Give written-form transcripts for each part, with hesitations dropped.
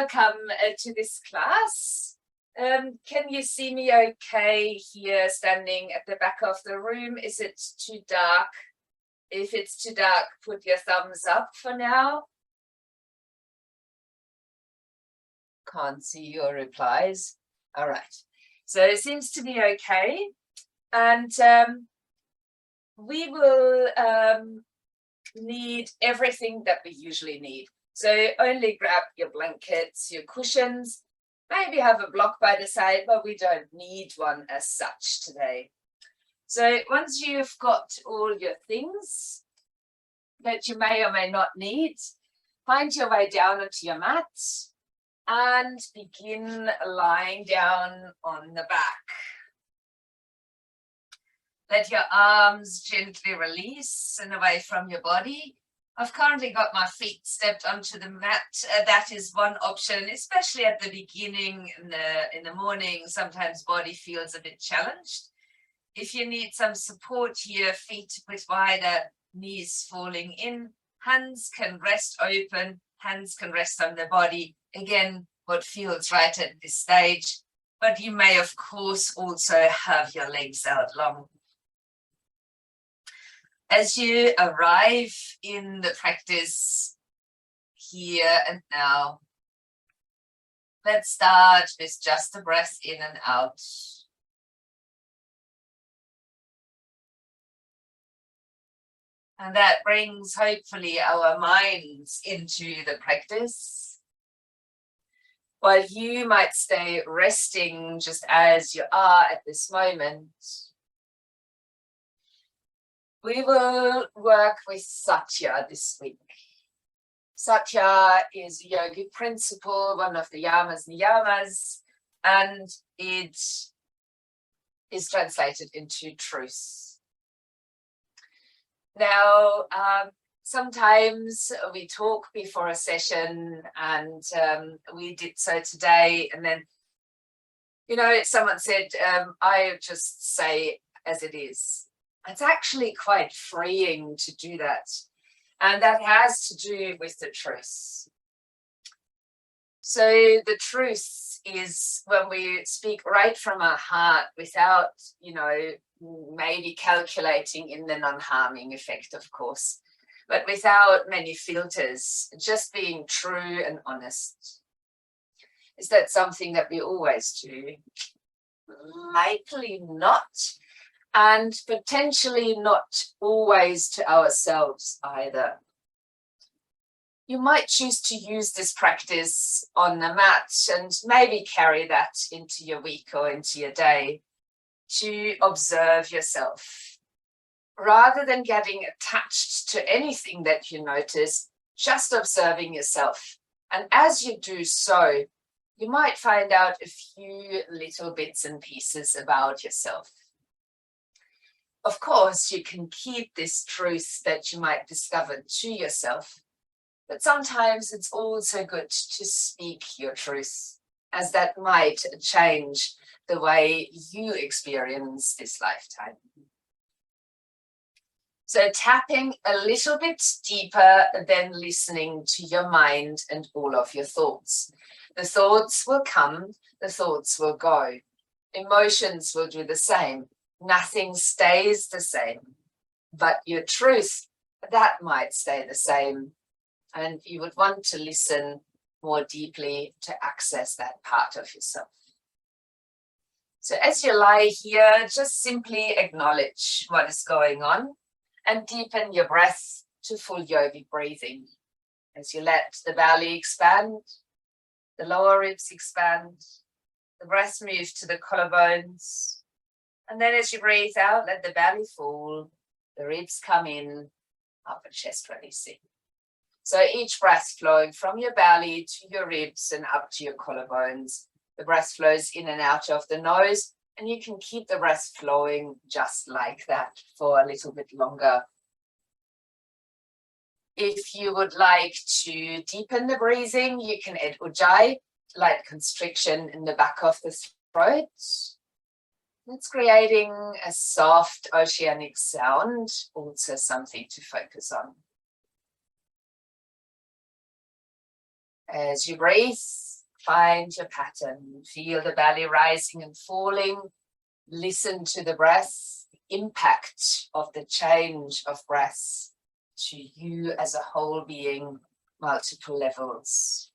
welcome to this class. Can you see me okay here standing at the back of the room? Is it too dark? If it's too dark, put your thumbs up for now. Can't see your replies. All right, so it seems to be okay. And we will need everything that we usually need. So only grab your blankets, your cushions, maybe have a block by the side, but we don't need one as such today. So once you've got all your things that you may or may not need, find your way down onto your mat and begin lying down on the back. Let your arms gently release and away from your body. I've currently got my feet stepped onto the mat. That is one option, especially at the beginning in the morning. Sometimes body feels a bit challenged. If you need some support here, feet a bit wider, knees falling in, hands can rest open, hands can rest on the body. Again, what feels right at this stage. But you may, of course, also have your legs out long. As you arrive in the practice here and now, let's start with just a breath in and out. And that brings hopefully our minds into the practice. While you might stay resting just as you are at this moment, we will work with Satya this week. Satya is a yogic principle, one of the yamas, niyamas, and it is translated into truth. Now, sometimes we talk before a session, and we did so today, and then, someone said, I just say as it is. It's actually quite freeing to do that. And that has to do with the truth. So the truth is when we speak right from our heart without, maybe calculating in the non-harming effect, of course, but without many filters, just being true and honest. Is that something that we always do? Likely not. And potentially not always to ourselves either. You might choose to use this practice on the mat and maybe carry that into your week or into your day to observe yourself. Rather than getting attached to anything that you notice, just observing yourself. And as you do so, you might find out a few little bits and pieces about yourself. Of course, you can keep this truth that you might discover to yourself, but sometimes it's also good to speak your truth, as that might change the way you experience this lifetime. So tapping a little bit deeper than listening to your mind and all of your thoughts. The thoughts will come, the thoughts will go. Emotions will do the same. Nothing stays the same, but your truth, that might stay the same. And you would want to listen more deeply to access that part of yourself. So as you lie here, just simply acknowledge what is going on and deepen your breath to full yogic breathing. As you let the belly expand, the lower ribs expand, the breath move to the collarbones. And then as you breathe out, let the belly fall, the ribs come in, upper chest releasing. So each breath flowing from your belly to your ribs and up to your collarbones. The breath flows in and out of the nose, and you can keep the breath flowing just like that for a little bit longer. If you would like to deepen the breathing, you can add ujjayi, light constriction in the back of the throat. It's creating a soft oceanic sound, also something to focus on. As you breathe, Find your pattern. Feel the belly rising and falling. Listen to the breath, the impact of the change of breath to you as a whole being, multiple levels.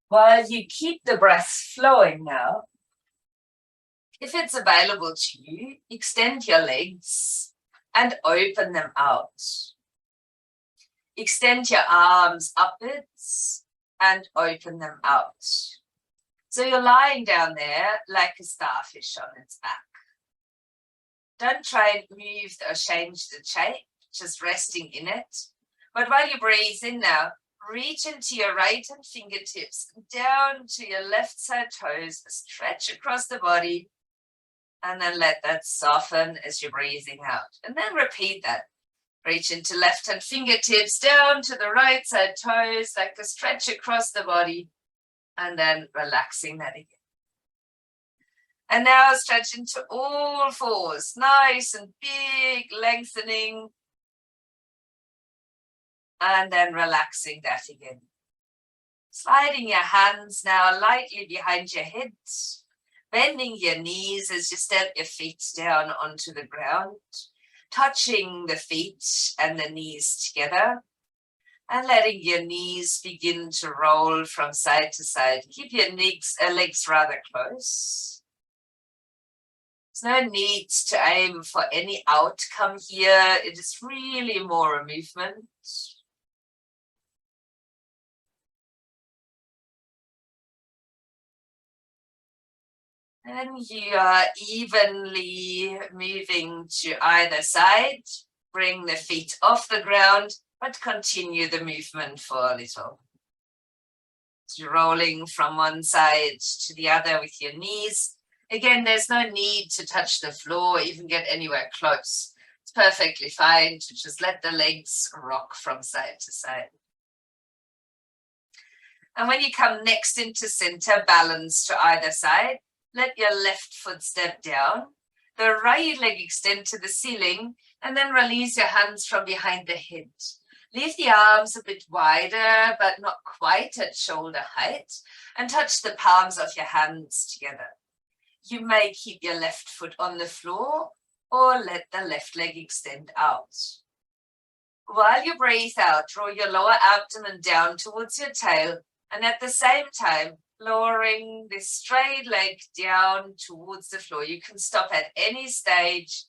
While you keep the breath flowing now, if it's available to you, extend your legs and open them out. Extend your arms upwards and open them out. So you're lying down there like a starfish on its back. Don't try and move or change the shape, just resting in it. But while you breathe in now, reach into your right hand fingertips, down to your left side toes, stretch across the body, and then let that soften as you're breathing out. And then repeat that. Reach into left hand fingertips, down to the right side toes, like a stretch across the body, and then relaxing that again. And now stretch into all fours, nice and big, lengthening, and then relaxing that again. Sliding your hands now lightly behind your head, bending your knees as you step your feet down onto the ground, touching the feet and the knees together, and letting your knees begin to roll from side to side. Keep your legs rather close. There's no need to aim for any outcome here. It is really more a movement. And you are evenly moving to either side. Bring the feet off the ground, but continue the movement for a little. So you're rolling from one side to the other with your knees. Again, there's no need to touch the floor, even get anywhere close. It's perfectly fine to just let the legs rock from side to side. And when you come next into center, balance to either side. Let your left foot step down, the right leg extend to the ceiling, and then release your hands from behind the head. Leave the arms a bit wider, but not quite at shoulder height, and touch the palms of your hands together. You may keep your left foot on the floor, or let the left leg extend out. While you breathe out, draw your lower abdomen down towards your tail, and at the same time, lowering the straight leg down towards the floor. You can stop at any stage,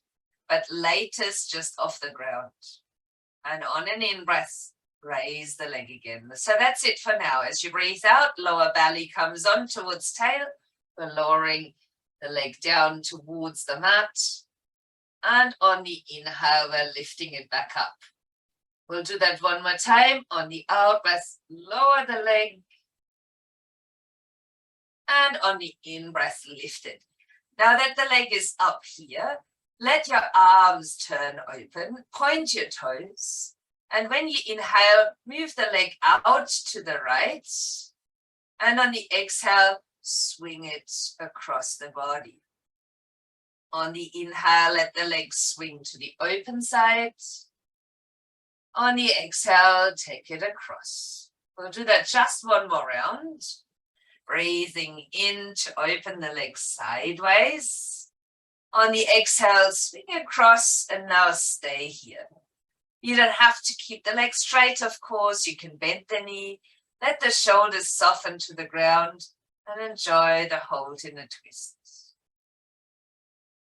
but latest just off the ground. And on an in-breath, raise the leg again. So that's it for now. As you breathe out, lower belly comes on towards tail. We're lowering the leg down towards the mat. And on the inhale, we're lifting it back up. We'll do that one more time. On the out breath, lower the leg. And on the in-breath, lift it. Now that the leg is up here, let your arms turn open, point your toes. And when you inhale, move the leg out to the right. And on the exhale, swing it across the body. On the inhale, let the leg swing to the open side. On the exhale, take it across. We'll do that just one more round. Breathing in to open the legs sideways. On the exhale, swing across and now stay here. You don't have to keep the leg straight, of course. You can bend the knee, let the shoulders soften to the ground, and enjoy the hold in a twist.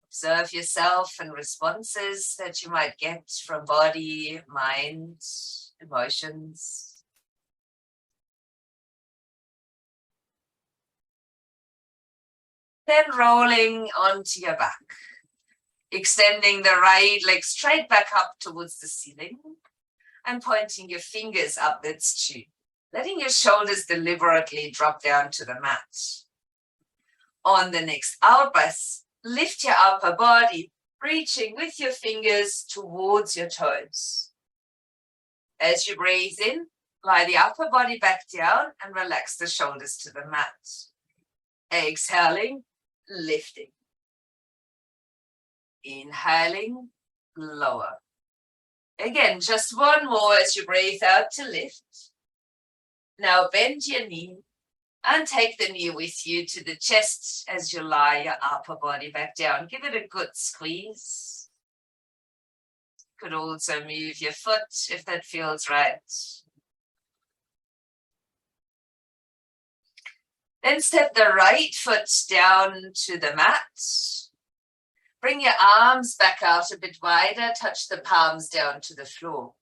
Observe yourself and responses that you might get from body, mind, emotions. Then rolling onto your back, extending the right leg straight back up towards the ceiling and pointing your fingers upwards too, letting your shoulders deliberately drop down to the mat. On the next out breath, lift your upper body, reaching with your fingers towards your toes. As you breathe in, lie the upper body back down and relax the shoulders to the mat. Exhaling, lifting. Inhaling, lower. Again, just one more as you breathe out to lift. Now bend your knee and take the knee with you to the chest as you lie your upper body back down. Give it a good squeeze. Could also move your foot if that feels right. Then step the right foot down to the mat. Bring your arms back out a bit wider, touch the palms down to the floor.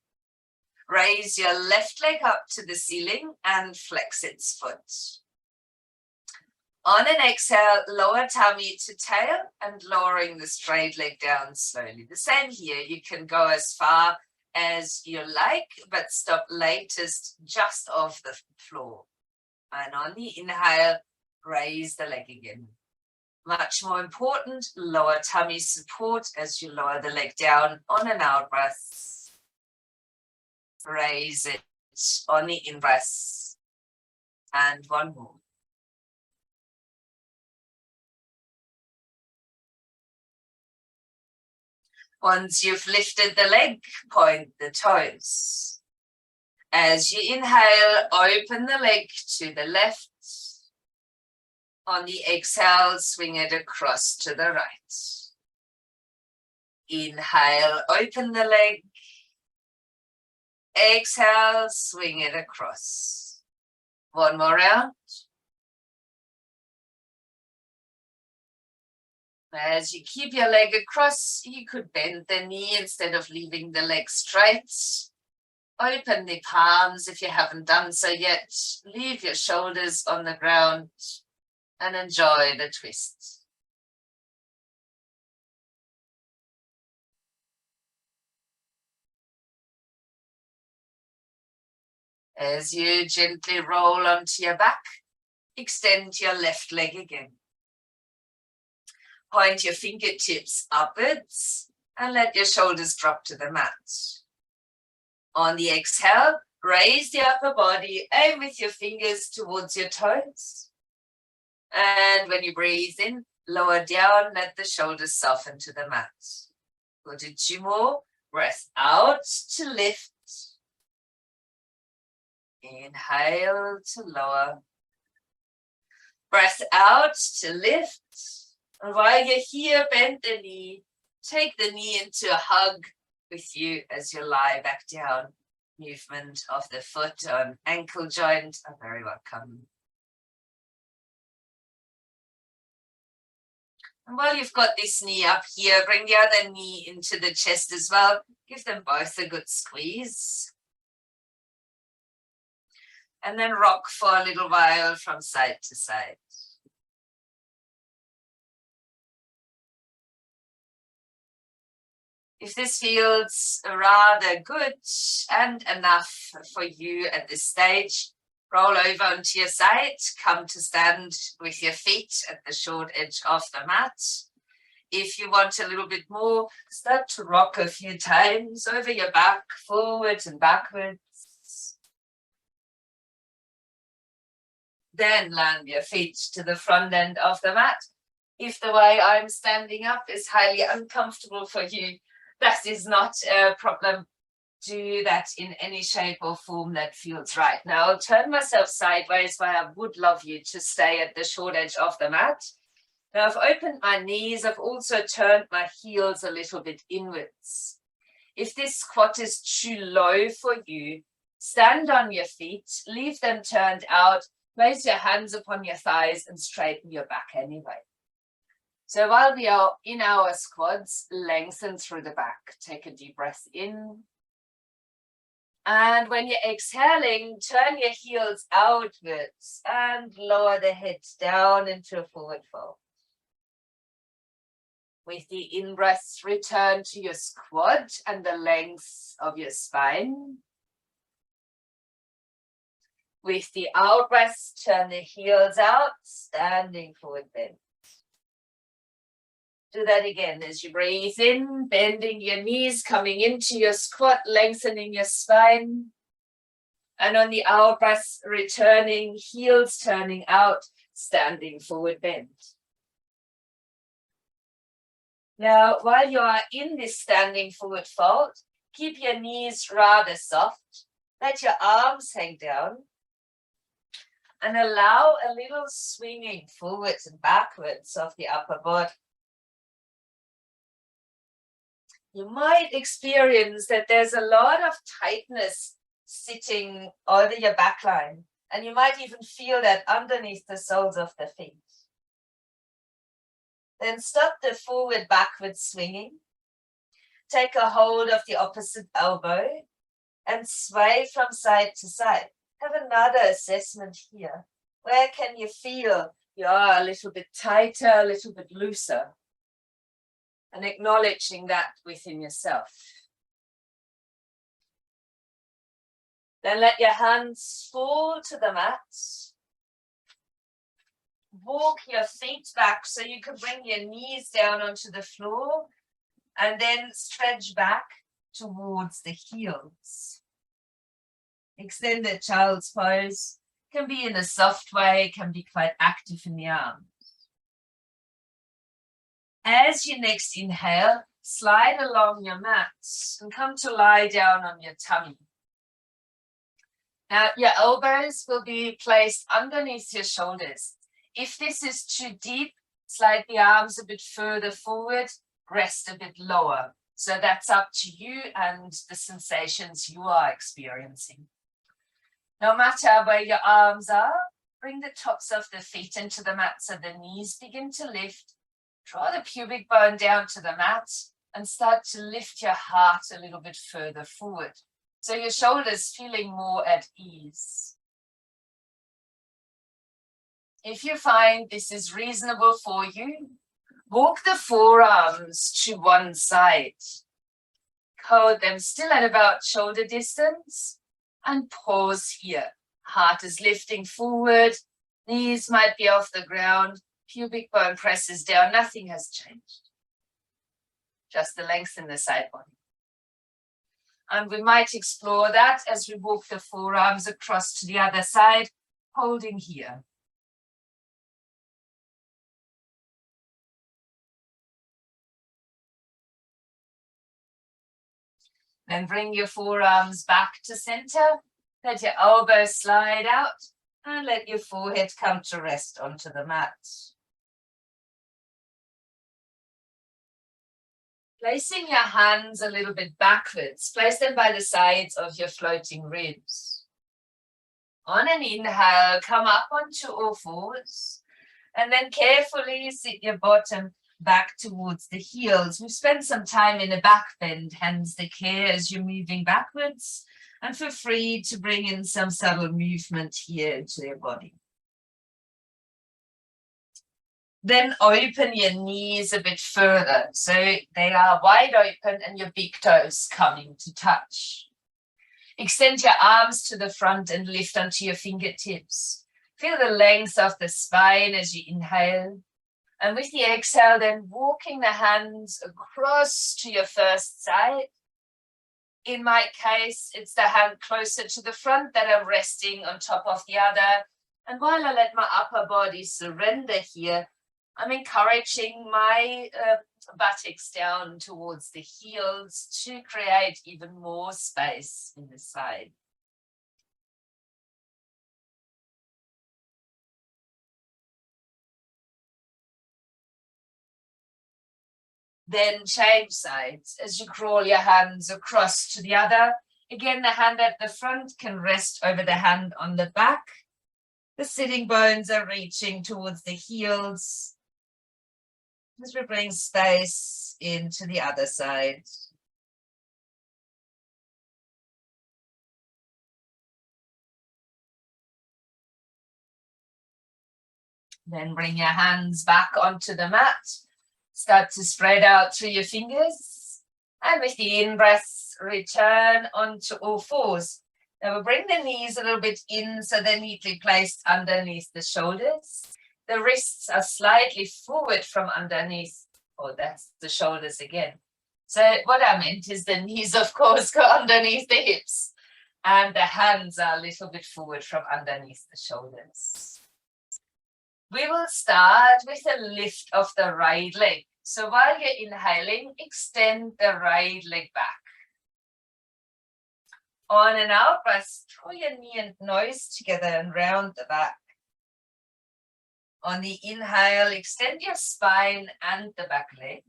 Raise your left leg up to the ceiling and flex its foot. On an exhale, lower tummy to tail and lowering the straight leg down slowly. The same here, you can go as far as you like, but stop latest just off the floor. And on the inhale, raise the leg again. Much more important, lower tummy support as you lower the leg down on an out breath. Raise it on the in breath. And one more. Once you've lifted the leg, point the toes. As you inhale, open the leg to the left. On the exhale, swing it across to the right. Inhale, open the leg. Exhale, swing it across. One more round. As you keep your leg across, you could bend the knee instead of leaving the leg straight. Open the palms if you haven't done so yet. Leave your shoulders on the ground and enjoy the twist. As you gently roll onto your back, extend your left leg again. Point your fingertips upwards and let your shoulders drop to the mat. On the exhale, raise the upper body, aim with your fingers towards your toes. And when you breathe in, lower down, let the shoulders soften to the mat. We'll do two more. Breath out to lift. Inhale to lower. Breath out to lift. And while you're here, bend the knee. Take the knee into a hug with you as you lie back down. Movement of the foot on ankle joint are very welcome. And while you've got this knee up here, bring the other knee into the chest as well. Give them both a good squeeze. And then rock for a little while from side to side. If this feels rather good and enough for you at this stage, roll over onto your side, come to stand with your feet at the short edge of the mat. If you want a little bit more, start to rock a few times over your back, forwards and backwards. Then land your feet to the front end of the mat. If the way I'm standing up is highly uncomfortable for you, that is not a problem. Do that in any shape or form that feels right. Now I'll turn myself sideways, where I would love you to stay at the short edge of the mat. Now I've opened my knees. I've also turned my heels a little bit inwards. If this squat is too low for you, stand on your feet, leave them turned out, place your hands upon your thighs and straighten your back anyway. So while we are in our squats, lengthen through the back. Take a deep breath in. And when you're exhaling, turn your heels outwards and lower the head down into a forward fold. With the in-breath, return to your squat and the length of your spine. With the out-breath, turn the heels out, standing forward bend. Do that again as you breathe in, bending your knees, coming into your squat, lengthening your spine. And on the out breath, returning, heels turning out, standing forward bend. Now, while you are in this standing forward fold, keep your knees rather soft. Let your arms hang down. And allow a little swinging forwards and backwards of the upper body. You might experience that there's a lot of tightness sitting over your back line. And you might even feel that underneath the soles of the feet. Then stop the forward backward swinging. Take a hold of the opposite elbow and sway from side to side. Have another assessment here. Where can you feel you are a little bit tighter, a little bit looser? And acknowledging that within yourself. Then let your hands fall to the mat. Walk your feet back so you can bring your knees down onto the floor and then stretch back towards the heels. Extended child's pose can be in a soft way, can be quite active in the arms. As you next inhale, slide along your mat and come to lie down on your tummy. Now, your elbows will be placed underneath your shoulders. If this is too deep, slide the arms a bit further forward, rest a bit lower. So that's up to you and the sensations you are experiencing. No matter where your arms are, bring the tops of the feet into the mat so the knees begin to lift. Draw the pubic bone down to the mat and start to lift your heart a little bit further forward. So your shoulders feeling more at ease. If you find this is reasonable for you, walk the forearms to one side. Hold them still at about shoulder distance and pause here. Heart is lifting forward, knees might be off the ground, pubic bone presses down, nothing has changed. Just the length in the side body. And we might explore that as we walk the forearms across to the other side, holding here. Then bring your forearms back to center. Let your elbows slide out and let your forehead come to rest onto the mat. Placing your hands a little bit backwards, place them by the sides of your floating ribs. On an inhale, come up onto all fours and then carefully sit your bottom back towards the heels. We've spent some time in a back bend, hence the care as you're moving backwards, and feel free to bring in some subtle movement here into your body. Then open your knees a bit further, so they are wide open and your big toes coming to touch. Extend your arms to the front and lift onto your fingertips. Feel the length of the spine as you inhale. And with the exhale, then walking the hands across to your first side. In my case, it's the hand closer to the front that I'm resting on top of the other. And while I let my upper body surrender here, I'm encouraging my buttocks down towards the heels to create even more space in the side. Then change sides as you crawl your hands across to the other. Again, the hand at the front can rest over the hand on the back. The sitting bones are reaching towards the heels. As we bring space into the other side. Then bring your hands back onto the mat. Start to spread out through your fingers. And with the in-breath, return onto all fours. Now we'll bring the knees a little bit in so they're neatly placed underneath the shoulders. The wrists are slightly forward from underneath. Oh, that's the shoulders again. So what I meant is the knees, of course, go underneath the hips. And the hands are a little bit forward from underneath the shoulders. We will start with a lift of the right leg. So while you're inhaling, extend the right leg back. On and out breath, draw your knee and nose together and round the back. On the inhale, extend your spine and the back leg.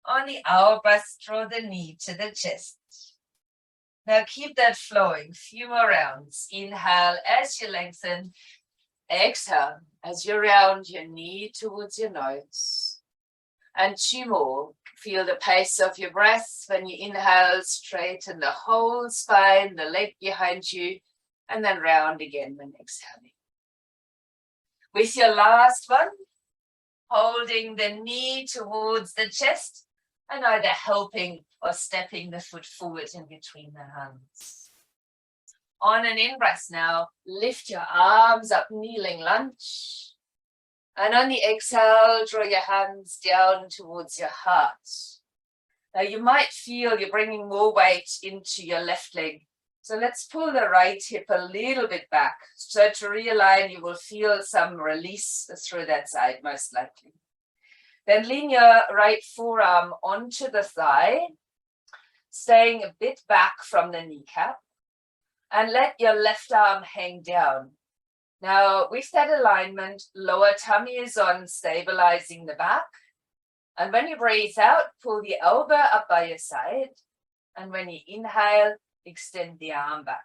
On the out breath, draw the knee to the chest. Now keep that flowing, few more rounds. Inhale as you lengthen. Exhale as you round your knee towards your nose. And 2 more. Feel the pace of your breath. When you inhale, straighten the whole spine, the leg behind you, and then round again when exhaling. With your last one, holding the knee towards the chest and either helping or stepping the foot forward in between the hands. On an in-breath now, lift your arms up, kneeling lunge. And on the exhale, draw your hands down towards your heart. Now you might feel you're bringing more weight into your left leg. So let's pull the right hip a little bit back. So to realign, you will feel some release through that side, most likely. Then lean your right forearm onto the thigh, staying a bit back from the kneecap. And let your left arm hang down. Now, with that alignment, lower tummy is on, stabilizing the back. And when you breathe out, pull the elbow up by your side. And when you inhale, extend the arm back.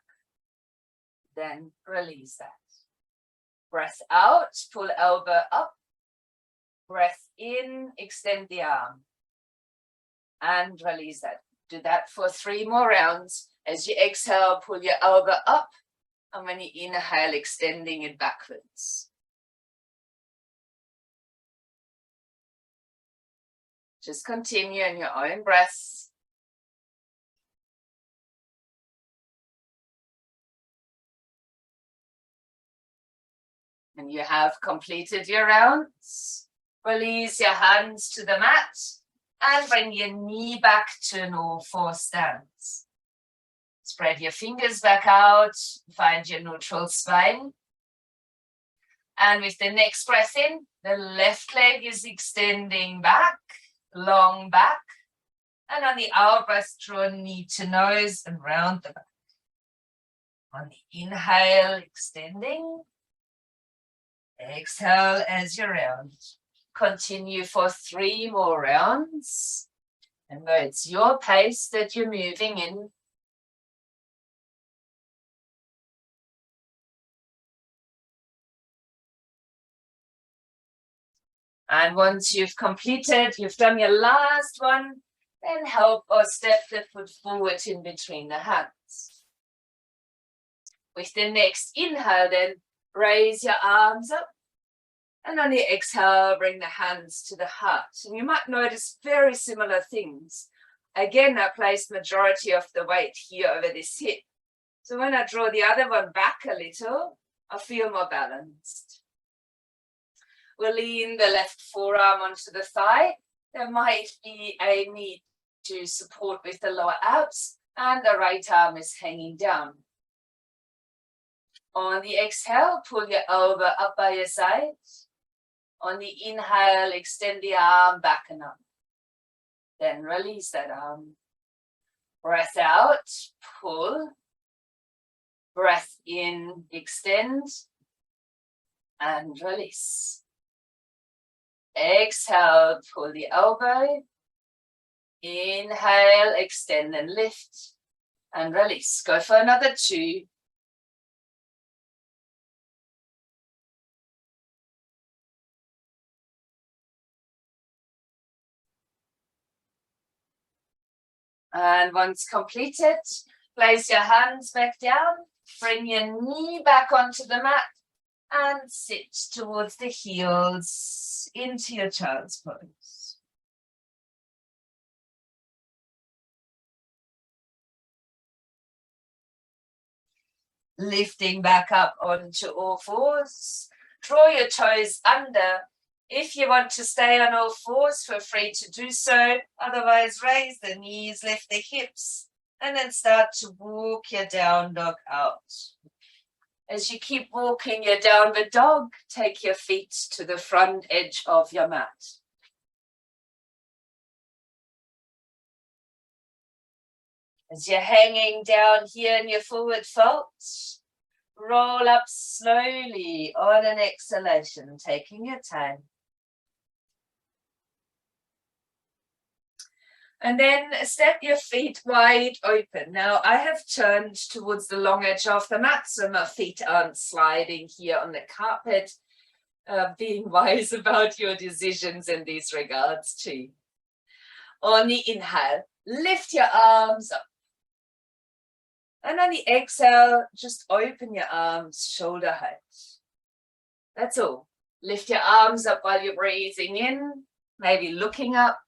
Then release that. Breath out, pull elbow up. Breath in, extend the arm. And release that. Do that for 3 more rounds. As you exhale, pull your elbow up. And when you inhale, extending it backwards. Just continue in your own breath. And you have completed your rounds. Release your hands to the mat and bring your knee back to an all-4 stance. Spread your fingers back out, find your neutral spine. And with the next breath in, the left leg is extending back, long back. And on the out breath, draw knee to nose and round the back. On the inhale, extending. Exhale as you round. Continue for 3 more rounds. And though it's your pace that you're moving in, and once you've completed, you've done your last one, then help or step the foot forward in between the hands. With the next inhale, then raise your arms up. And on the exhale, bring the hands to the heart. And you might notice very similar things. Again, I place majority of the weight here over this hip. So when I draw the other one back a little, I feel more balanced. We'll lean the left forearm onto the thigh. There might be a need to support with the lower abs, and the right arm is hanging down. On the exhale, pull your elbow up by your side. On the inhale, extend the arm back and up. Then release that arm. Breath out, pull. Breath in, extend. And release. Exhale, pull the elbow. Inhale, extend and lift. And release. Go for another 2. And once completed, place your hands back down, bring your knee back onto the mat, and sit towards the heels into your child's pose. Lifting back up onto all 4s, draw your toes under. If you want to stay on all 4s, feel free to do so. Otherwise, raise the knees, lift the hips, and then start to walk your down dog out. As you keep walking your downward dog, take your feet to the front edge of your mat. As you're hanging down here in your forward fold, roll up slowly on an exhalation, taking your time. And then step your feet wide open. Now I have turned towards the long edge of the mat, so my feet aren't sliding here on the carpet. Being wise about your decisions in these regards too. On the inhale, lift your arms up. And on the exhale, just open your arms shoulder height. That's all. Lift your arms up while you're breathing in, maybe looking up.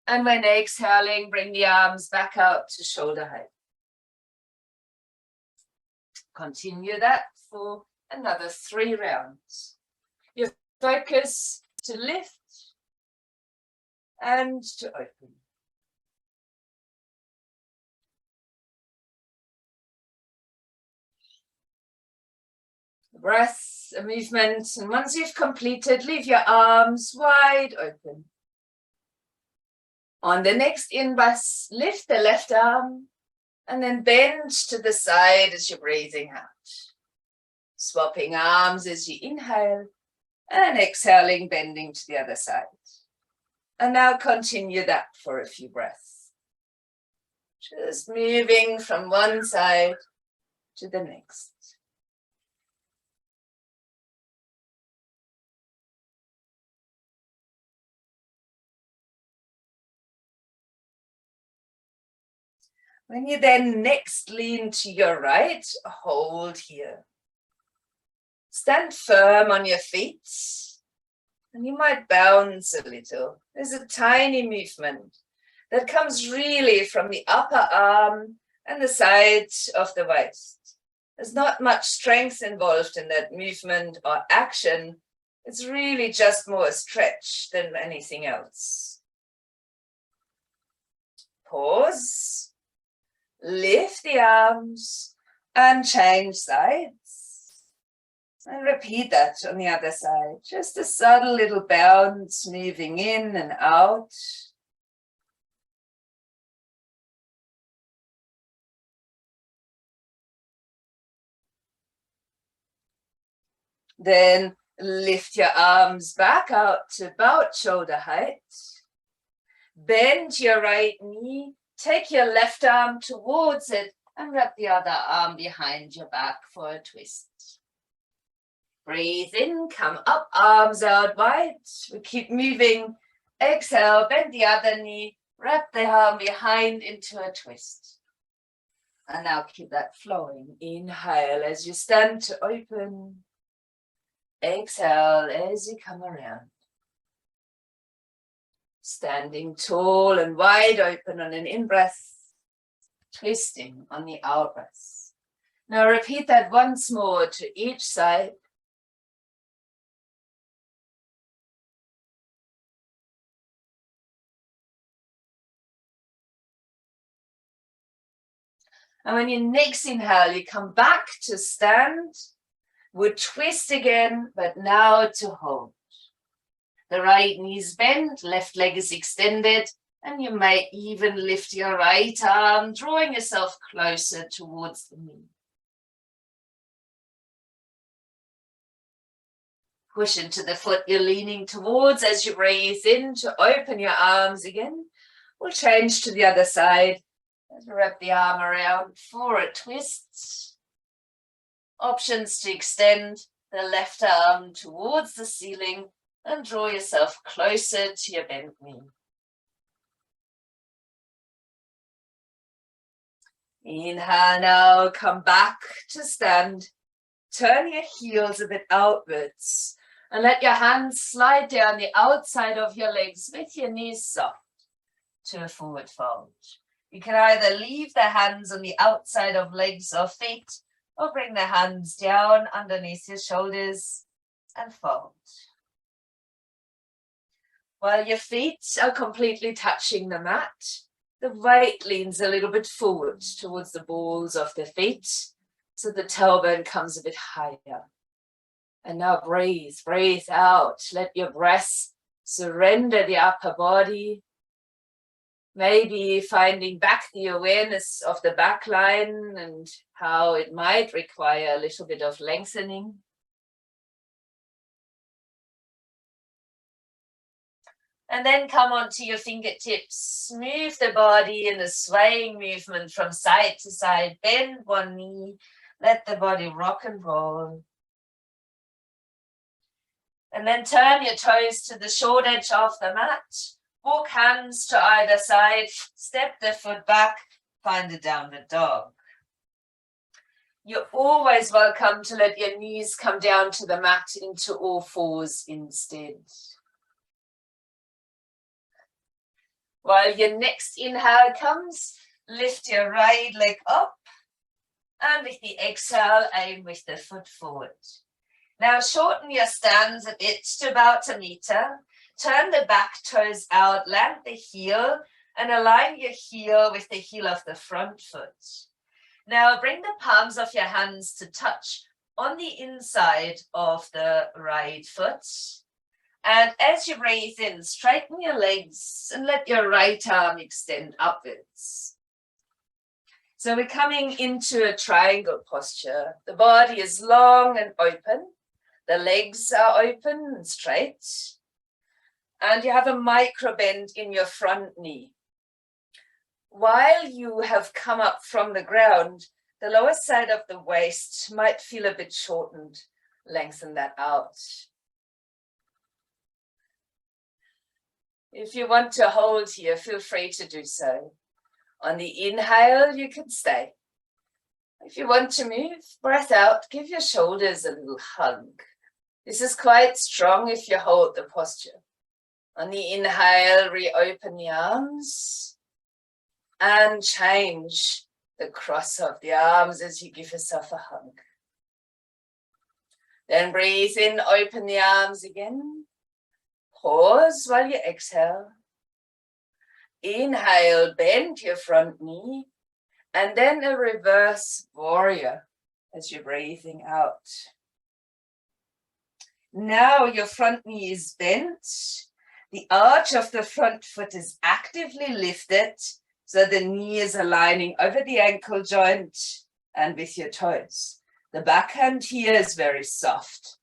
And when exhaling, bring the arms back out to shoulder height. Continue that for another 3 rounds. Your focus to lift and to open. Breath, a movement, and once you've completed, leave your arms wide open. On the next in-breath, lift the left arm and then bend to the side as you're breathing out. Swapping arms as you inhale and exhaling, bending to the other side. And now continue that for a few breaths. Just moving from one side to the next. When you then next lean to your right, hold here. Stand firm on your feet, and you might bounce a little. There's a tiny movement that comes really from the upper arm and the side of the waist. There's not much strength involved in that movement or action. It's really just more a stretch than anything else. Pause. Lift the arms and change sides. And repeat that on the other side. Just a subtle little bounce moving in and out. Then lift your arms back out to about shoulder height. Bend your right knee. Take your left arm towards it and wrap the other arm behind your back for a twist. Breathe in, come up, arms out wide. We keep moving. Exhale, bend the other knee, wrap the arm behind into a twist. And now keep that flowing. Inhale as you stand to open. Exhale as you come around. Standing tall and wide open on an in-breath, twisting on the out-breath. Now repeat that once more to each side. And when you next inhale, you come back to stand. We'll twist again, but now to hold. The right knee is bent, left leg is extended, and you may even lift your right arm, drawing yourself closer towards the knee. Push into the foot you're leaning towards as you breathe in to open your arms again. We'll change to the other side. As we wrap the arm around for a twist. Options to extend the left arm towards the ceiling and draw yourself closer to your bent knee. Inhale now, come back to stand. Turn your heels a bit outwards and let your hands slide down the outside of your legs with your knees soft to a forward fold. You can either leave the hands on the outside of legs or feet or bring the hands down underneath your shoulders and fold. While your feet are completely touching the mat, the weight leans a little bit forward towards the balls of the feet, so the tailbone comes a bit higher. And now breathe out. Let your breath surrender the upper body. Maybe finding back the awareness of the back line and how it might require a little bit of lengthening. And then come onto your fingertips. Move the body in a swaying movement from side to side. Bend one knee. Let the body rock and roll. And then turn your toes to the short edge of the mat. Walk hands to either side. Step the foot back. Find a downward dog. You're always welcome to let your knees come down to the mat into all fours instead. While your next inhale comes, lift your right leg up. And with the exhale, aim with the foot forward. Now shorten your stance a bit to about a meter. Turn the back toes out, land the heel, and align your heel with the heel of the front foot. Now bring the palms of your hands to touch on the inside of the right foot. And as you breathe in, straighten your legs and let your right arm extend upwards. So we're coming into a triangle posture. The body is long and open. The legs are open and straight. And you have a micro bend in your front knee. While you have come up from the ground, the lower side of the waist might feel a bit shortened. Lengthen that out. If you want to hold here, feel free to do so. On the inhale, you can stay. If you want to move, breath out, give your shoulders a little hug. This is quite strong if you hold the posture. On the inhale, reopen the arms and change the cross of the arms as you give yourself a hug. Then breathe in, open the arms again. Pause while you exhale. Inhale, bend your front knee, and then a reverse warrior as you're breathing out. Now your front knee is bent. The arch of the front foot is actively lifted, so the knee is aligning over the ankle joint and with your toes. The backhand here is very soft.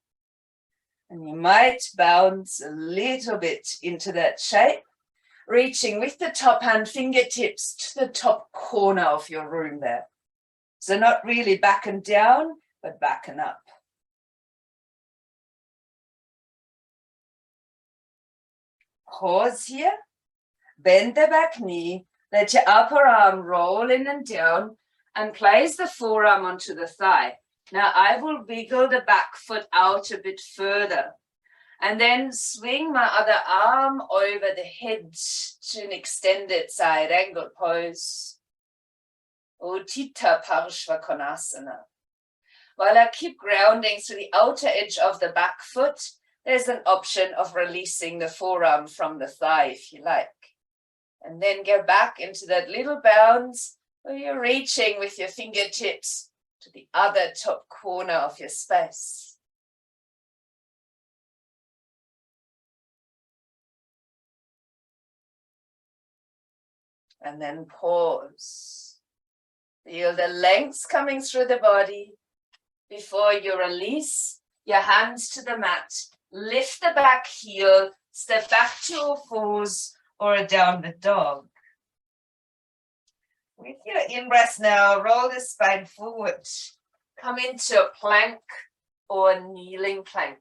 And you might bounce a little bit into that shape, reaching with the top hand fingertips to the top corner of your room there. So not really back and down, but back and up. Pause here, bend the back knee, let your upper arm roll in and down, and place the forearm onto the thigh. Now I will wiggle the back foot out a bit further, and then swing my other arm over the head to an extended side angle pose. Utthita Parshva Konasana. While I keep grounding through the outer edge of the back foot, there's an option of releasing the forearm from the thigh if you like. And then go back into that little bounce where you're reaching with your fingertips to the other top corner of your space. And then pause. Feel the lengths coming through the body before you release your hands to the mat. Lift the back heel, step back to all fours or a downward dog. With your in-breath now, roll the spine forward. Come into a plank or kneeling plank.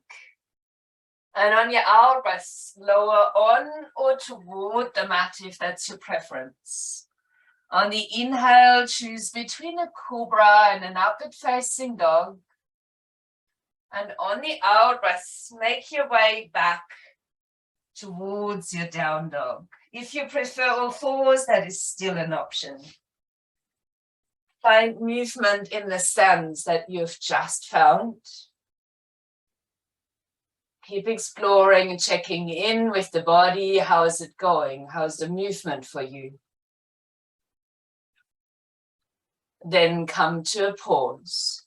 And on your out-breath, lower on or toward the mat if that's your preference. On the inhale, choose between a cobra and an upward facing dog. And on the out-breath, make your way back towards your down dog. If you prefer all fours, that is still an option. Find movement in the stance that you've just found. Keep exploring and checking in with the body. How is it going? How's the movement for you? Then come to a pause.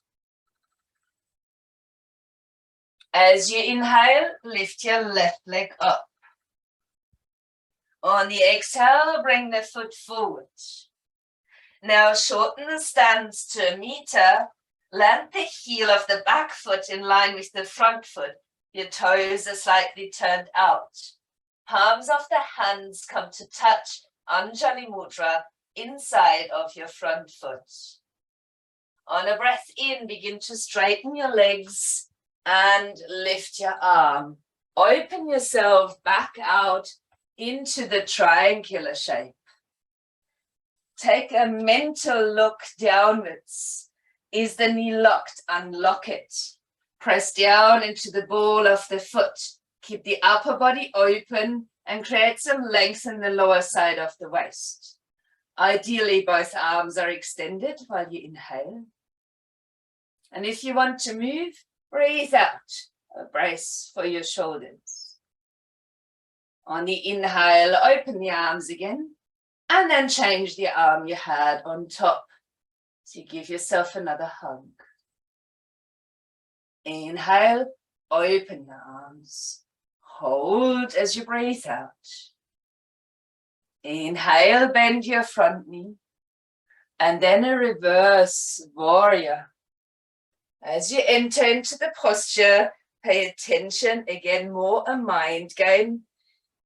As you inhale, lift your left leg up. On the exhale, bring the foot forward. Now shorten the stance to a meter. Land the heel of the back foot in line with the front foot. Your toes are slightly turned out. Palms of the hands come to touch Anjali Mudra inside of your front foot. On a breath in, begin to straighten your legs and lift your arm. Open yourself back out into the triangular shape. Take a mental look downwards. Is the knee locked? Unlock it. Press down into the ball of the foot. Keep the upper body open and create some length in the lower side of the waist. Ideally, both arms are extended while you inhale. And if you want to move, breathe out. A brace for your shoulders. On the inhale, open the arms again. And then change the arm you had on top. So you give yourself another hug. Inhale, open your arms. Hold as you breathe out. Inhale, bend your front knee. And then a reverse warrior. As you enter into the posture, pay attention, again, more a mind game,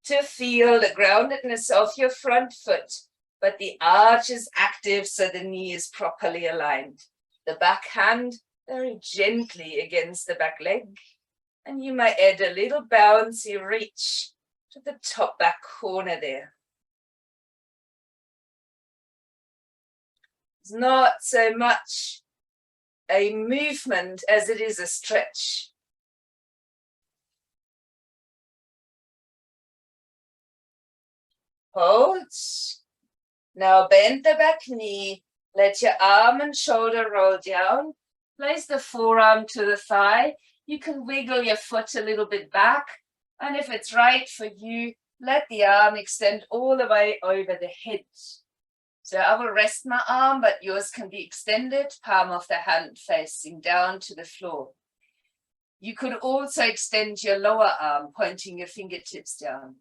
to feel the groundedness of your front foot, but the arch is active so the knee is properly aligned. The back hand very gently against the back leg, and you may add a little bouncy reach to the top back corner there. It's not so much a movement as it is a stretch. Hold. Now bend the back knee. Let your arm and shoulder roll down. Place the forearm to the thigh. You can wiggle your foot a little bit back. And if it's right for you, let the arm extend all the way over the head. So I will rest my arm, but yours can be extended, palm of the hand facing down to the floor. You could also extend your lower arm, pointing your fingertips down.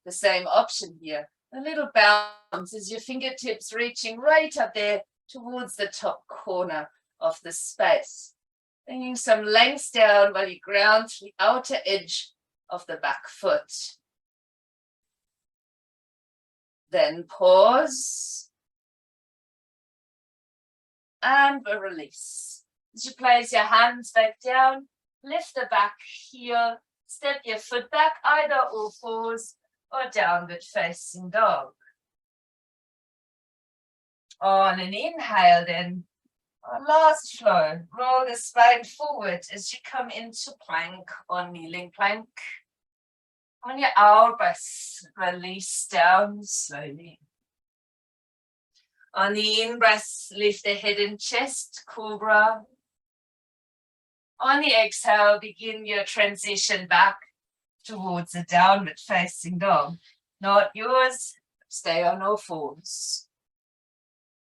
The same option here. A little bounce as your fingertips reaching right up there towards the top corner of the space. Bringing some length down while you ground to the outer edge of the back foot. Then pause. And a release. As you place your hands back down, lift the back heel, step your foot back, either all fours, or downward facing dog. On an inhale then, our last flow, roll the spine forward as you come into plank or kneeling plank. On your out breath, release down slowly. On the in breath, lift the head and chest, cobra. On the exhale, begin your transition back towards a downward facing dog. Not yours, stay on all fours.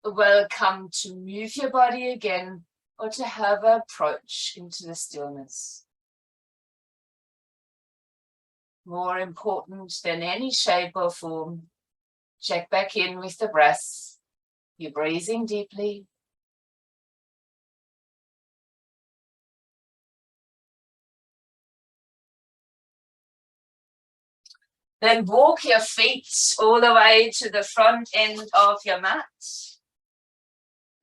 Welcome to move your body again or to have an approach into the stillness. More important than any shape or form, check back in with the breath. You're breathing deeply. Then walk your feet all the way to the front end of your mat.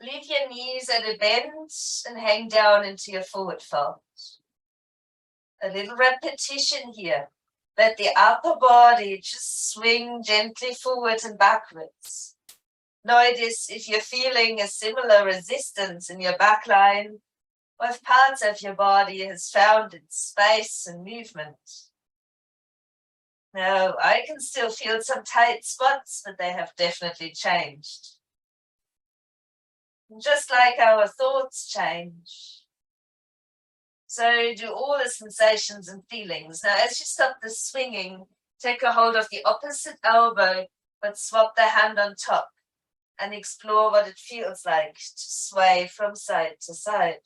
Leave your knees at a bend and hang down into your forward fold. A little repetition here. Let the upper body just swing gently forward and backwards. Notice if you're feeling a similar resistance in your back line, or if parts of your body has found its space and movement. Now, I can still feel some tight spots, but they have definitely changed. Just like our thoughts change, so do all the sensations and feelings. Now, as you stop the swinging, take a hold of the opposite elbow, but swap the hand on top and explore what it feels like to sway from side to side.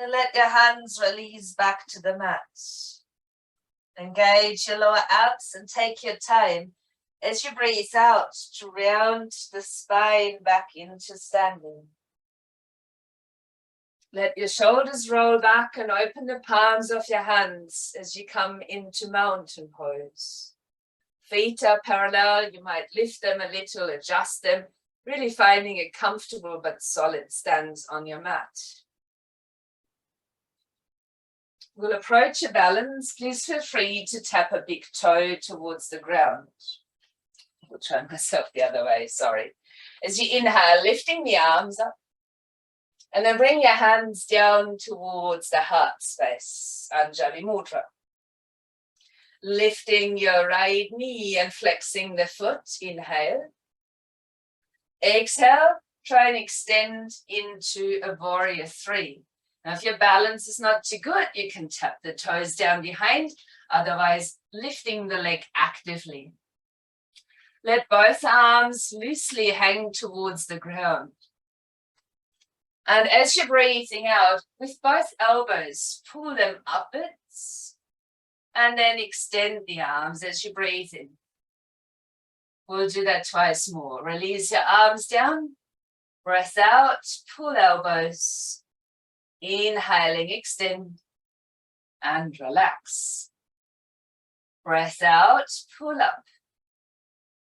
And let your hands release back to the mat. Engage your lower abs and take your time as you breathe out to round the spine back into standing. Let your shoulders roll back and open the palms of your hands as you come into mountain pose. Feet are parallel, you might lift them a little, adjust them, really finding a comfortable but solid stance on your mat. We'll approach a balance. Please feel free to tap a big toe towards the ground. I'll try myself the other way, sorry. As you inhale, lifting the arms up. And then bring your hands down towards the heart space, Anjali Mudra. Lifting your right knee and flexing the foot, inhale. Exhale, try and extend into a warrior three. Now, if your balance is not too good, you can tap the toes down behind, otherwise lifting the leg actively. Let both arms loosely hang towards the ground. And as you're breathing out, with both elbows, pull them upwards and then extend the arms as you breathe in. We'll do that twice more. Release your arms down, breath out, pull elbows, inhaling, extend and relax. Breath out, pull up,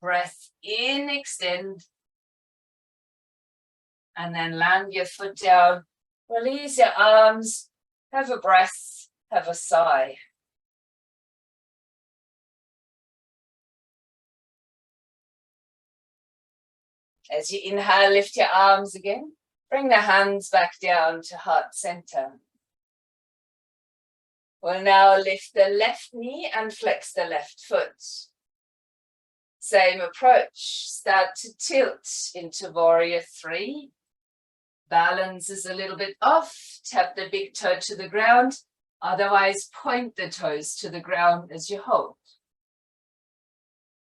breath in, extend. And then land your foot down, release your arms, have a breath, have a sigh. As you inhale, lift your arms again, bring the hands back down to heart center. We'll now lift the left knee and flex the left foot. Same approach, start to tilt into warrior three. Balance is a little bit off, tap the big toe to the ground, otherwise point the toes to the ground as you hold.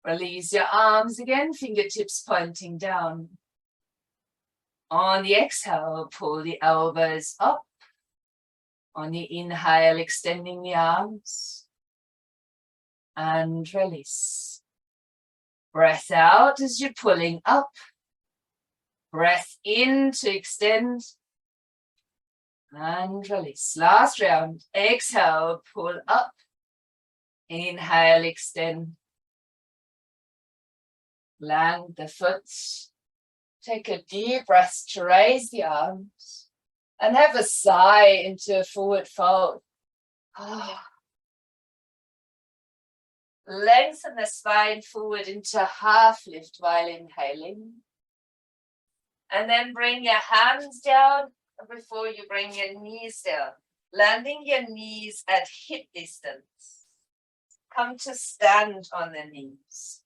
Release your arms again, fingertips pointing down. On the exhale, pull the elbows up. On the inhale, extending the arms. And release. Breath out as you're pulling up. Breath in to extend and release. Last round. Exhale, pull up. Inhale, extend. Land the foot. Take a deep breath to raise the arms and have a sigh into a forward fold. Lengthen the spine forward into half lift while inhaling. And then bring your hands down before you bring your knees down, landing your knees at hip distance. Come to stand on the knees.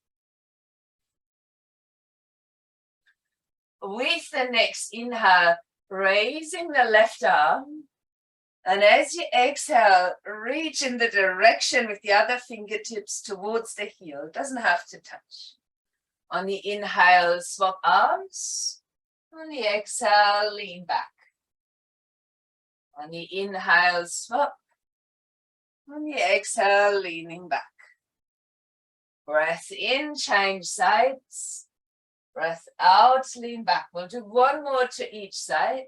With the next inhale, raising the left arm. And as you exhale, reach in the direction with the other fingertips towards the heel. It doesn't have to touch. On the inhale, swap arms. On the exhale, lean back. On the inhale, swap. On the exhale, leaning back. Breath in, change sides. Breath out, lean back. We'll do one more to each side.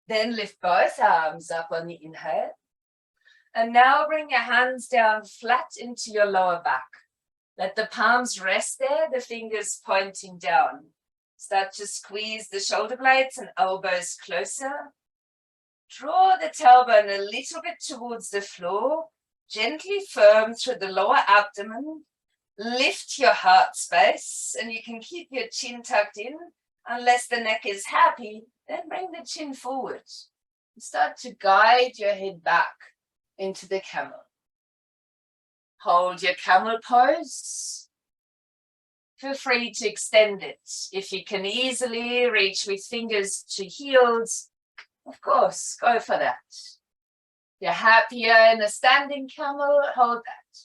Then lift both arms up on the inhale. And now bring your hands down flat into your lower back. Let the palms rest there, the fingers pointing down. Start to squeeze the shoulder blades and elbows closer. Draw the tailbone a little bit towards the floor. Gently firm through the lower abdomen. Lift your heart space, and you can keep your chin tucked in. Unless the neck is happy, then bring the chin forward. Start to guide your head back into the camel. Hold your camel pose. Feel free to extend it. If you can easily reach with fingers to heels, of course, go for that. If you're happier in a standing camel, hold that.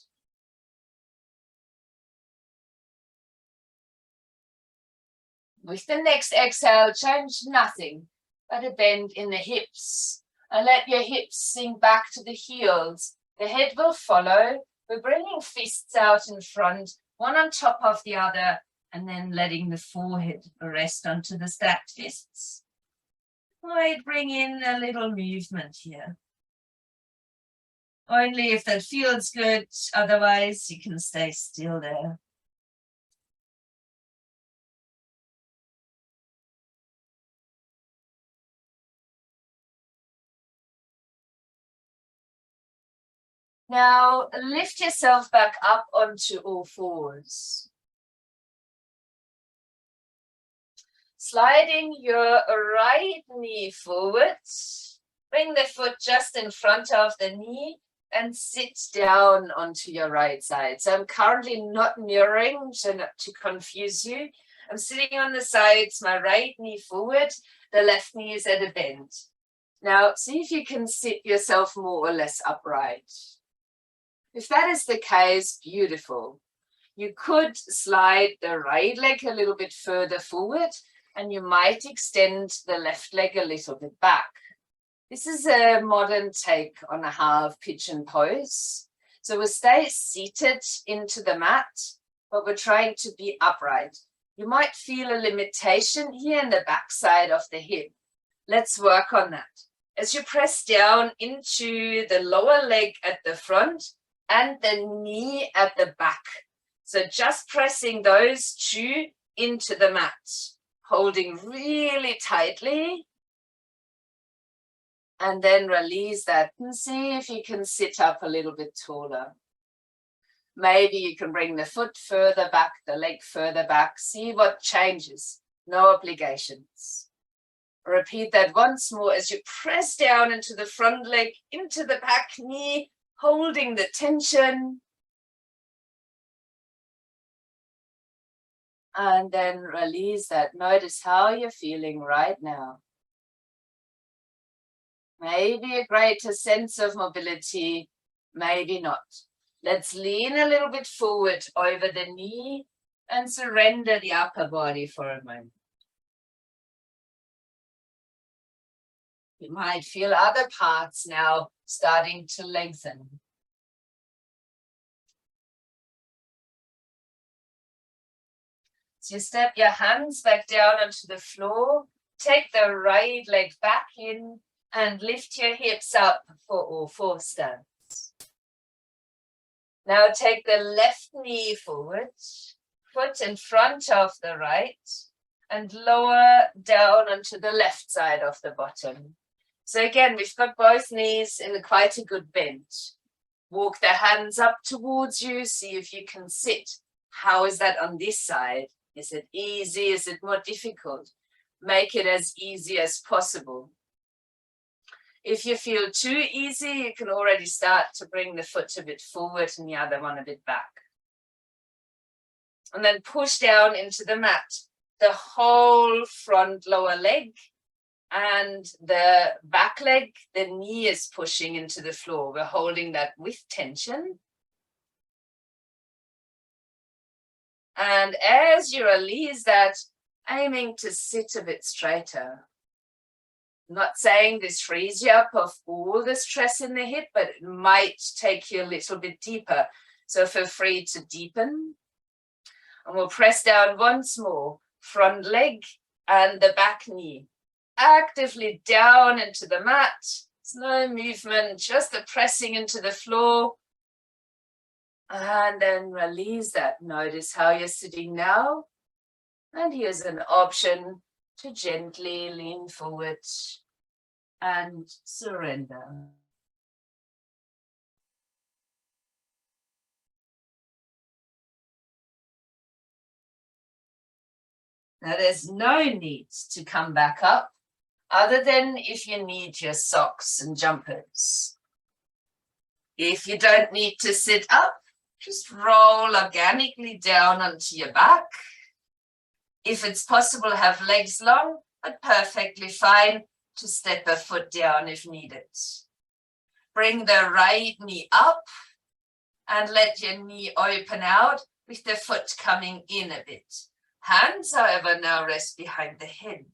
With the next exhale, change nothing but a bend in the hips. And let your hips sink back to the heels. The head will follow. We're bringing fists out in front, one on top of the other, and then letting the forehead rest onto the stacked fists. Might bring in a little movement here. Only if that feels good, otherwise you can stay still there. Now lift yourself back up onto all fours. Sliding your right knee forward. Bring the foot just in front of the knee and sit down onto your right side. So I'm currently not mirroring, so not to confuse you. I'm sitting on the sides, my right knee forward, the left knee is at a bend. Now see if you can sit yourself more or less upright. If that is the case, beautiful. You could slide the right leg a little bit further forward, and you might extend the left leg a little bit back. This is a modern take on a half pigeon pose. So we'll stay seated into the mat, but we're trying to be upright. You might feel a limitation here in the back side of the hip. Let's work on that. As you press down into the lower leg at the front and the knee at the back. So just pressing those two into the mat, holding really tightly. And then release that and see if you can sit up a little bit taller. Maybe you can bring the foot further back, the leg further back. See what changes. No obligations. Repeat that once more as you press down into the front leg, into the back knee, holding the tension. And then release that. Notice how you're feeling right now. Maybe a greater sense of mobility, maybe not. Let's lean a little bit forward over the knee and surrender the upper body for a moment. You might feel other parts now starting to lengthen. So you step your hands back down onto the floor, take the right leg back in and lift your hips up for all four stance. Now take the left knee forward, foot in front of the right, and lower down onto the left side of the bottom. So again, we've got both knees in quite a good bend. Walk the hands up towards you, see if you can sit. How is that on this side? Is it easy? Is it more difficult? Make it as easy as possible. If you feel too easy, you can already start to bring the foot a bit forward and the other one a bit back. And then push down into the mat. The whole front lower leg and the back leg, the knee is pushing into the floor. We're holding that with tension. And as you release that, aiming to sit a bit straighter. Not saying this frees you up of all the stress in the hip, but it might take you a little bit deeper. So feel free to deepen. And we'll press down once more, front leg and the back knee. Actively down into the mat. There's no movement, just the pressing into the floor. And then release that. Notice how you're sitting now. And here's an option to gently lean forward and surrender. Now there's no need to come back up other than if you need your socks and jumpers. If you don't need to sit up, just roll organically down onto your back. If it's possible, have legs long, but perfectly fine to step a foot down if needed. Bring the right knee up and let your knee open out with the foot coming in a bit. Hands, however, now rest behind the head.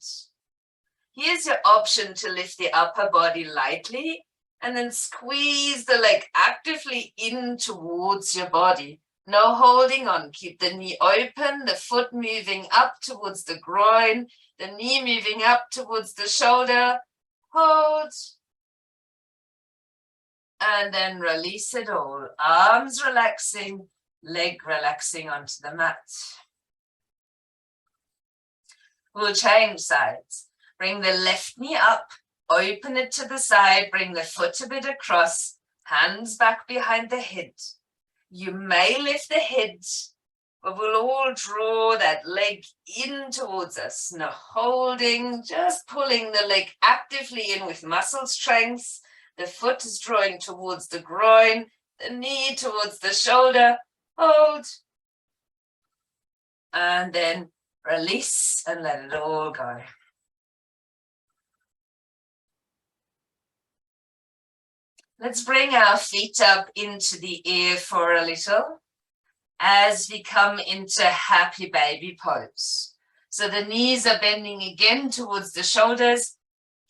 Here's your option to lift the upper body lightly and then squeeze the leg actively in towards your body. No holding on. Keep the knee open, the foot moving up towards the groin, the knee moving up towards the shoulder. Hold. And then release it all. Arms relaxing, leg relaxing onto the mat. We'll change sides. Bring the left knee up, open it to the side, bring the foot a bit across, hands back behind the head. You may lift the head, but we'll all draw that leg in towards us. No holding, just pulling the leg actively in with muscle strength. The foot is drawing towards the groin, the knee towards the shoulder. Hold. And then release and let it all go. Let's bring our feet up into the air for a little as we come into happy baby pose. So the knees are bending again towards the shoulders.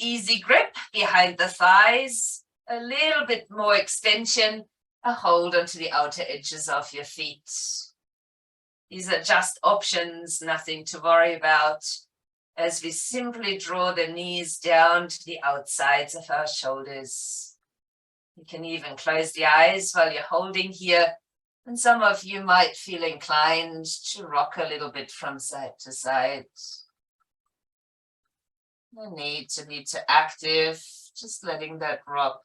Easy grip behind the thighs. A little bit more extension. A hold onto the outer edges of your feet. These are just options, nothing to worry about, as we simply draw the knees down to the outsides of our shoulders. You can even close the eyes while you're holding here, and some of you might feel inclined to rock a little bit from side to side. No need to be too active, just letting that rock.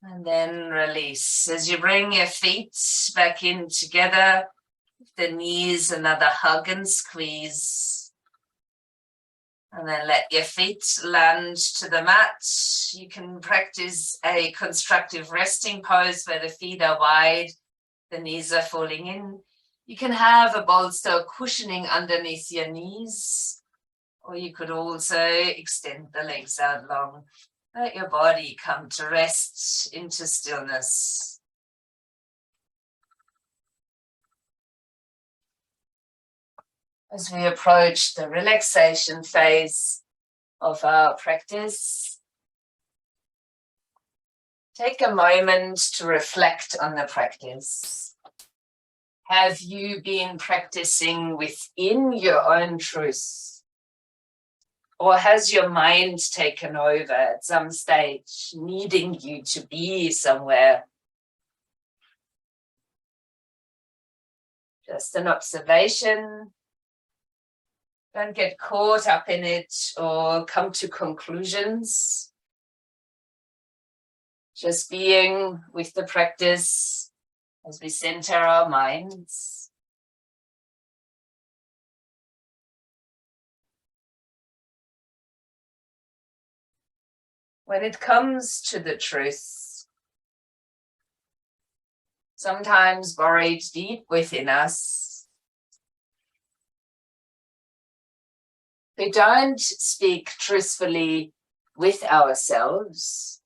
And then release. As you bring your feet back in together, the knees, another hug and squeeze. And then let your feet land to the mat. You can practice a constructive resting pose where the feet are wide, the knees are falling in. You can have a bolster cushioning underneath your knees, or you could also extend the legs out long. Let your body come to rest into stillness. As we approach the relaxation phase of our practice, take a moment to reflect on the practice. Have you been practicing within your own truth? Or has your mind taken over at some stage, needing you to be somewhere? Just an observation. Don't get caught up in it or come to conclusions. Just being with the practice as we center our minds. When it comes to the truth, sometimes buried deep within us, we don't speak truthfully with ourselves.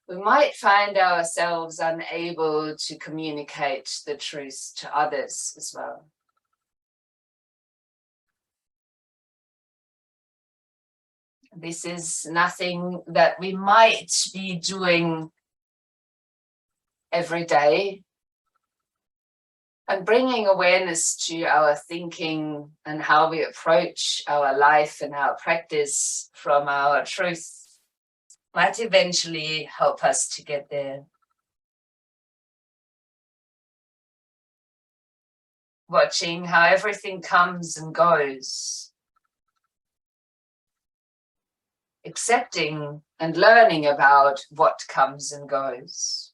We might find ourselves unable to communicate the truth to others as well. This is nothing that we might be doing every day. And bringing awareness to our thinking and how we approach our life and our practice from our truth might eventually help us to get there. Watching how everything comes and goes. Accepting and learning about what comes and goes.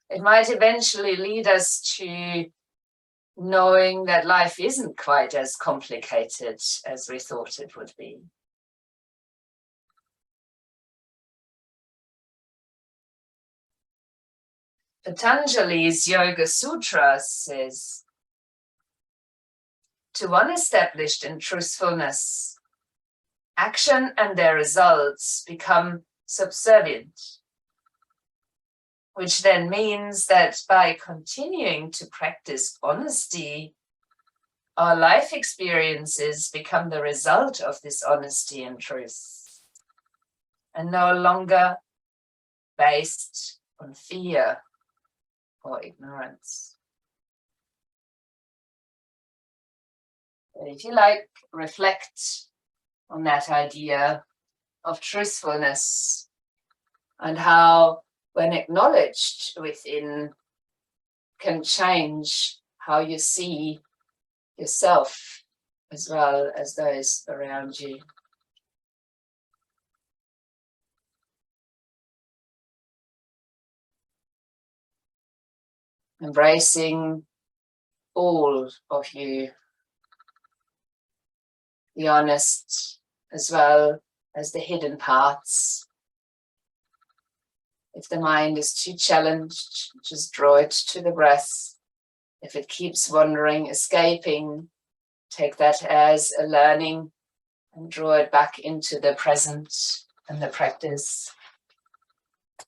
It might eventually lead us to knowing that life isn't quite as complicated as we thought it would be. Patanjali's Yoga Sutra says, to one established in truthfulness, action and their results become subservient, which then means that by continuing to practice honesty, our life experiences become the result of this honesty and truth, and no longer based on fear or ignorance. But if you like, reflect on that idea of truthfulness and how, when acknowledged within, can change how you see yourself as well as those around you. Embracing all of you, the honest as well as the hidden parts. If the mind is too challenged, just draw it to the breath. If it keeps wandering, escaping, take that as a learning and draw it back into the present and the practice.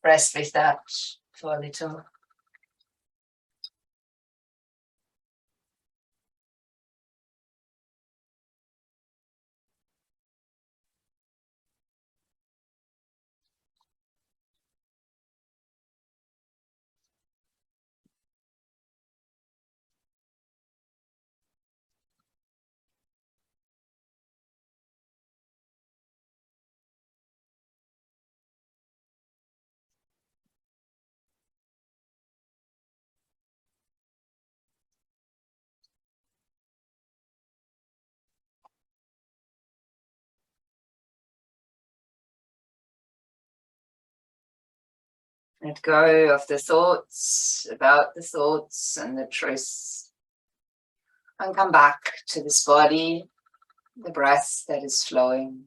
Rest with that for a little. Let go of the thoughts about the thoughts and the truth. And come back to this body, the breath that is flowing.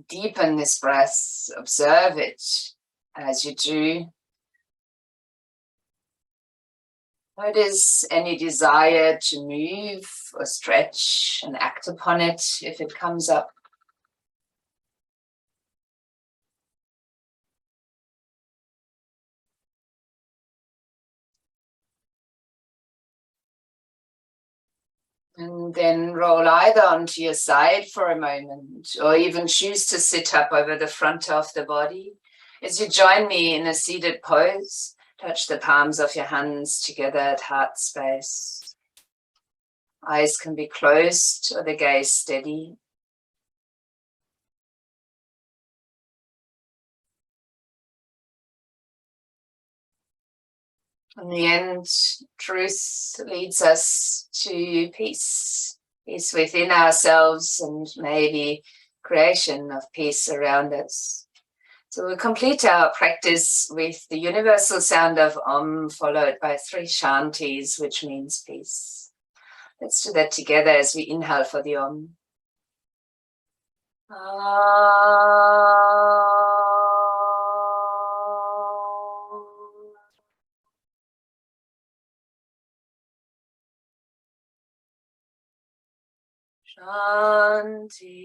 Deepen this breath, observe it as you do. Notice any desire to move or stretch and act upon it if it comes up. And then roll either onto your side for a moment or even choose to sit up over the front of the body. As you join me in a seated pose, touch the palms of your hands together at heart space. Eyes can be closed or the gaze steady. In the end, truth leads us to peace. Peace within ourselves and maybe creation of peace around us. So we'll complete our practice with the universal sound of Om, followed by 3 shantis, which means peace. Let's do that together as we inhale for the Om. Shanti,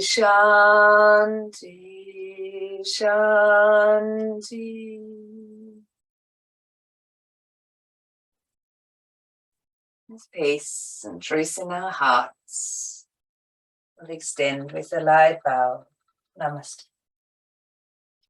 Shanti, Shanti. There's peace and truth in our hearts. We'll extend with a light bow. Namaste.